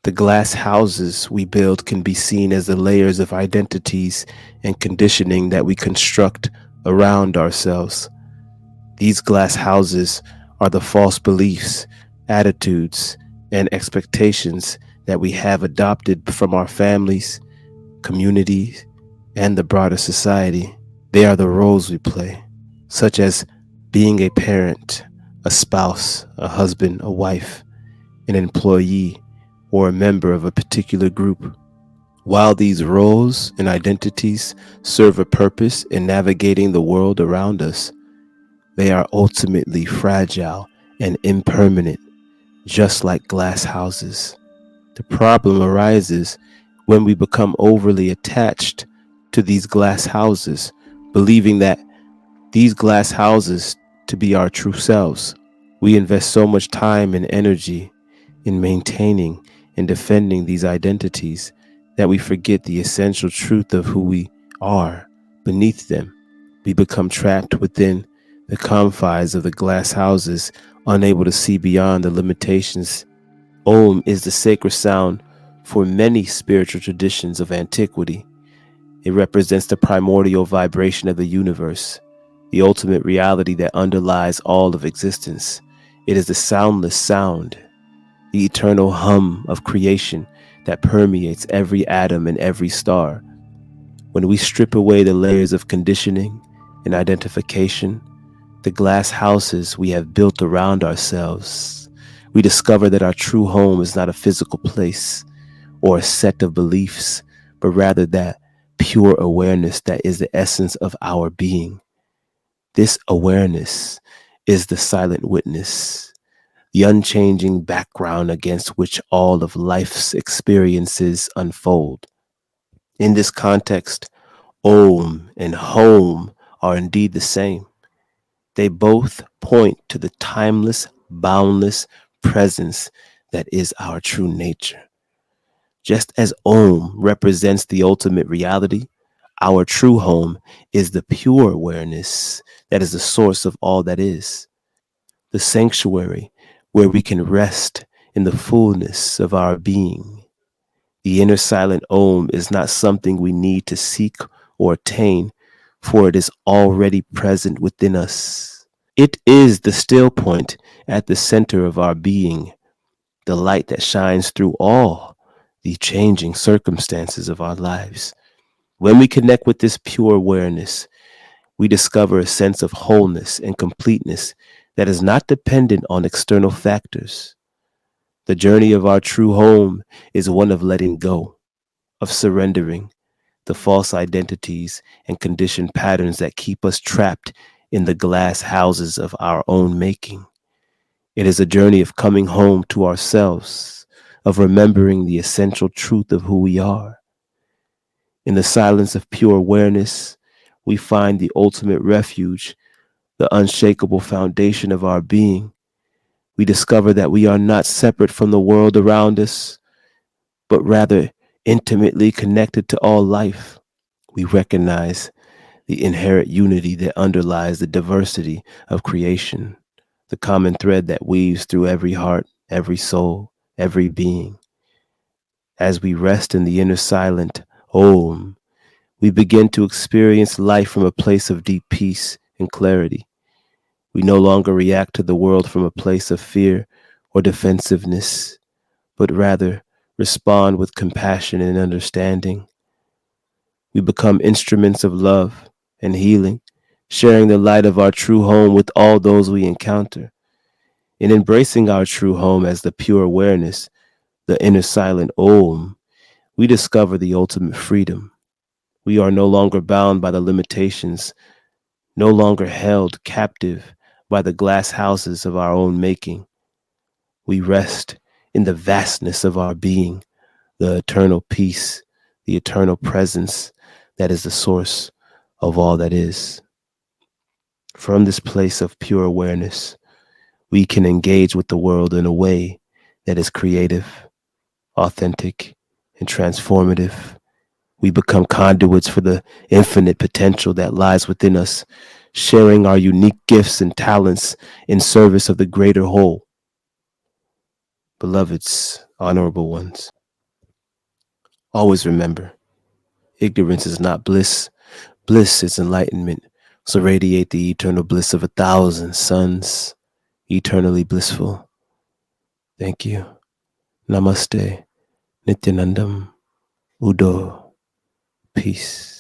The glass houses we build can be seen as the layers of identities and conditioning that we construct around ourselves. These glass houses are the false beliefs, attitudes, and expectations that we have adopted from our families, communities, and the broader society. They are the roles we play, such as being a parent, a spouse, a husband, a wife, an employee, or a member of a particular group. While these roles and identities serve a purpose in navigating the world around us, they are ultimately fragile and impermanent, just like glass houses. The problem arises when we become overly attached to these glass houses, believing that these glass houses to be our true selves. We invest so much time and energy in maintaining and defending these identities that we forget the essential truth of who we are beneath them. We become trapped within the confines of the glass houses, unable to see beyond the limitations. Om is the sacred sound for many spiritual traditions of antiquity. It represents the primordial vibration of the universe, the ultimate reality that underlies all of existence. It is the soundless sound, the eternal hum of creation that permeates every atom and every star. When we strip away the layers of conditioning and identification, the glass houses we have built around ourselves, we discover that our true home is not a physical place or a set of beliefs, but rather that pure awareness that is the essence of our being. This awareness is the silent witness, the unchanging background against which all of life's experiences unfold. In this context, Om and Home are indeed the same. They both point to the timeless, boundless presence that is our true nature. Just as Om represents the ultimate reality, our true home is the pure awareness that is the source of all that is, the sanctuary where we can rest in the fullness of our being. The inner silent Om is not something we need to seek or attain, for it is already present within us. It is the still point at the center of our being, the light that shines through all the changing circumstances of our lives. When we connect with this pure awareness, we discover a sense of wholeness and completeness that is not dependent on external factors. The journey of our true home is one of letting go, of surrendering the false identities and conditioned patterns that keep us trapped in the glass houses of our own making. It is a journey of coming home to ourselves, of remembering the essential truth of who we are. In the silence of pure awareness, we find the ultimate refuge, the unshakable foundation of our being. We discover that we are not separate from the world around us, but rather intimately connected to all life. We recognize the inherent unity that underlies the diversity of creation, the common thread that weaves through every heart, every soul, every being. As we rest in the inner silent Om, we begin to experience life from a place of deep peace and clarity. We no longer react to the world from a place of fear or defensiveness, but rather respond with compassion and understanding. We become instruments of love and healing, sharing the light of our true home with all those we encounter. In embracing our true home as the pure awareness, the inner silent Om, we discover the ultimate freedom. We are no longer bound by the limitations, no longer held captive by the glass houses of our own making. We rest in the vastness of our being, the eternal peace, the eternal presence that is the source of all that is. From this place of pure awareness, we can engage with the world in a way that is creative, authentic, and transformative. We become conduits for the infinite potential that lies within us, sharing our unique gifts and talents in service of the greater whole. Beloveds, honorable ones, always remember, ignorance is not bliss. Bliss is enlightenment. So radiate the eternal bliss of 1,000 suns, eternally blissful. Thank you. Namaste. Nityanandam. Udo. Peace.